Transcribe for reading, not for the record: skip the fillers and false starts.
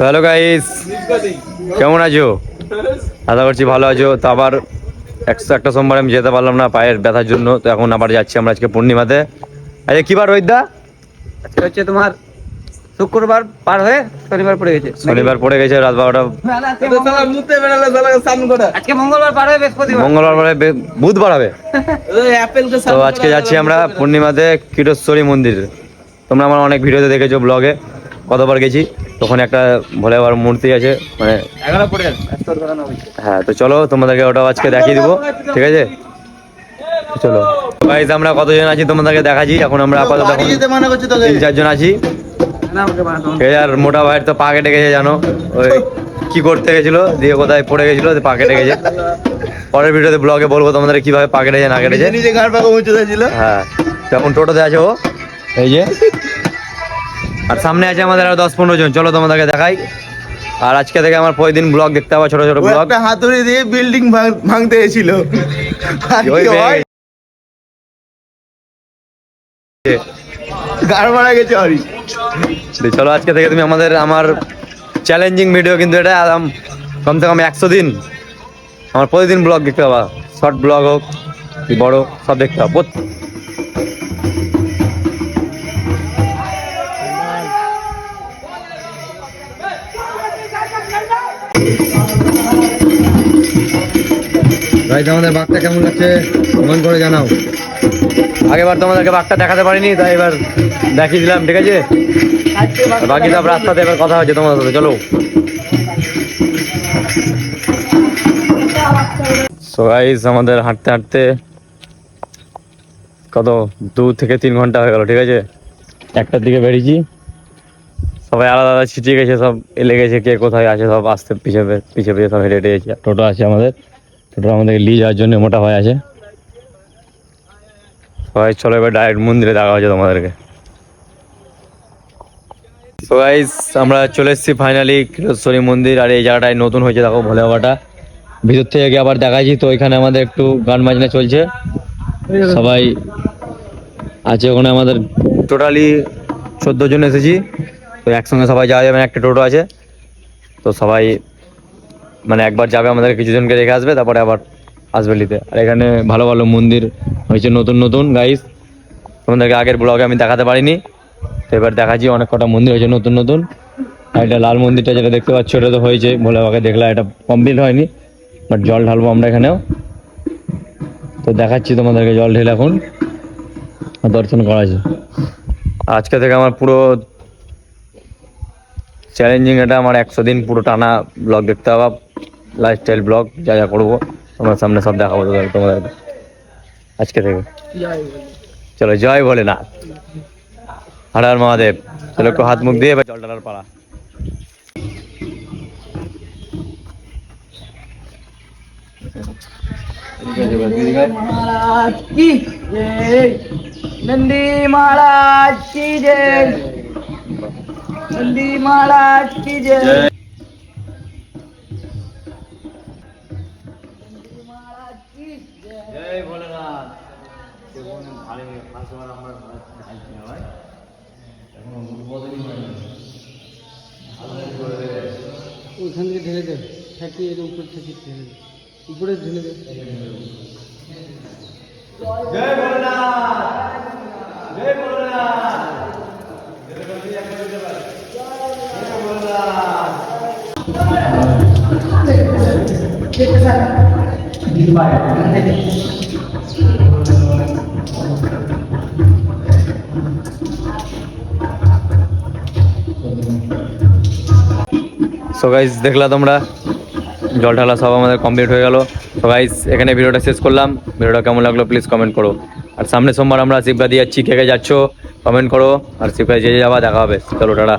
Hello guys, কেমন আছো? আশা করছি ভালো আছো। তো আবার একটা সোমবার আমি যেতে পারলাম না পায়ের ব্যথার জন্য, তো এখন আবার যাচ্ছি আমরা আজকে পূর্ণিমাতে। আজকে কি বার রোহিতদা? আজকে হচ্ছে তোমার শুক্রবার পার হয়ে শনিবার পড়ে গেছে। শনিবার পড়ে গেছে রাত 12টা। আজকে মঙ্গলবার পার হয়ে বৃহস্পতিবার। মঙ্গলবার পরে বুধবার হবে। তো আজকে যাচ্ছি আমরা পূর্ণিমাতে কিটোশ্বরী মন্দির। তোমরা আমার অনেক ভিডিওতে দেখেছো, ব্লগে কতবার গেছি। তখন একটা ভোলে বাবার মূর্তি আছে, মানে 11 পড়ে গেছে। হ্যাঁ। তো চলো তোমাদেরকে ওটাও আজকে দেখিয়ে দিবো, ঠিক আছে? চলো গাইস, আমরা কতজন আছি তোমাদেরকে দেখাচ্ছি। এখন আমরা আপাতত 3-4 জন আছি, ঠিক আছে? আর মোটা ভাইয়ের তো পা কেটে গেছে, জানো ওই কি করতে গেছিল দিয়ে কোথায় পড়ে গেছিল, পা কেটে গেছে। পরের ভিডিওতে ব্লগে বলবো তোমাদের কিভাবে পা কেটেছে না কেটেছে। হ্যাঁ, এখন টোটোতে আছে ও, এই যে। আর সামনে আছে আমাদের আরো 10-15 জন। চলো তোমাদেরকে দেখাই। আর আজকে থেকে আমার প্রতিদিন ব্লগ দেখতে হবে, ছোট ছোট ব্লগ। হাতুড়ি দিয়ে বিল্ডিং ভাঙতে এসেছিল। গাড় মারা গেছে। চলো আজকে থেকে তুমি আমার চ্যালেঞ্জিং ভিডিও, কিন্তু এটা কমসে কম 100 দিন আমার প্রতিদিন ব্লগ দেখতে পাবা। শর্ট ব্লগ হোক কি বড়, সব দেখতে পাবো। আমাদের বাঘটা কেমন লাগছে মন করে জানাও। আগেবার তোমাদেরকে বাঘটা দেখাতে পারিনি, তাই এবার দেখিয়ে দিলাম, ঠিক আছে? বাকি সব রাস্তাতে এবার কথা হচ্ছে তোমাদের সাথে। চলো। সো গাইস, আমাদের হাঁটতে হাঁটতে কত 2 থেকে 3 ঘন্টা হয়ে গেল, ঠিক আছে? 1টার দিকে বেরিয়েছি, সবাই আলাদা আলাদা ছিটিয়ে গেছে, সব এলে গেছে, কে কোথায় আছে সব আসতে পিছিয়ে পিছিয়ে সব হেঁটে হেঁটে গেছে। টোটো আছে আমাদের, টোটো আমাদেরকে নিয়ে যাওয়ার জন্য মোটা ভাই আছে। সবাই চলো এবার ডাইরেক্ট মন্দিরে দেখা হচ্ছে তোমাদেরকে। সো গাইস, আমরা চলে এসেছি ফাইনালি কিটোশ্বরী মন্দির। আর এই জায়গাটায় নতুন হয়েছে, দেখো ভোলে বাবাটা। ভিতর থেকে গিয়ে আবার দেখাচ্ছি। তো এখানে আমাদের একটু গান বাজনা চলছে, সবাই আছে ওখানে। আমাদের টোটালি 14 জন এসেছি, তো একসঙ্গে সবাই যাওয়া যাবে, একটা টোটো আছে। তো সবাই মানে একবার যাবে, আমাদের কিছুজনকে রেখে আসবে, তারপরে আবার আসবে নিতে। আর এখানে ভালো ভালো মন্দির হয়েছে নতুন নতুন গাইস, তোমাদেরকে আগের ব্লগে আমি দেখাতে পারিনি, তো এবার দেখাচ্ছি। অনেক কটা মন্দির হয়েছে নতুন নতুন। আর এটা লাল মন্দিরটা যেটা দেখতে পাচ্ছ, ওটা তো হয়েছে ভোলে বাবাকে দেখলাম, এটা কমপ্লিট হয়নি, বাট জল ঢালবো আমরা এখানেও। তো দেখাচ্ছি তোমাদেরকে জল ঢেলে এখন দর্শন করা আছে। আজকে থেকে আমার পুরো চ্যালেঞ্জিং, এটা আমার 100 দিন পুরো টানা ব্লগ দেখতে হবে, লাইফস্টাইল ব্লগ, যা যা করবো তোমার সামনে সব দেখাবো তোমাদের আজকে থেকে। চলো, জয় ভোলেনাথ, হর হর মহাদেব। চলো একটু হাত মুখ দিয়ে এবার জল ঢালার পালা। नंदी महाराज की जय, नंदी महाराज की जय। জয় ভোলেনাথ। ওইখান থেকে ঢেলে দে, থাকি এর উপর থেকে ঢেলে দে, উপরে ঢেলে দে। জয় ভোলেনাথ, জয় ভোলেনাথ, সো গাইস, দেখলা তোমরা জল ঢালা সব আমাদের কমপ্লিট হয়ে গেল। তো গাইস, এখানে ভিডিওটা শেষ করলাম। ভিডিওটা কেমন লাগলো প্লিজ কমেন্ট করো। আর সামনে সোমবার আমরা শিবগাদি যাচ্ছি, কে কে যাচ্ছ কমেন্ট করো। আর শিবগাদি যে যাবা দেখা হবে। চলো টাটা।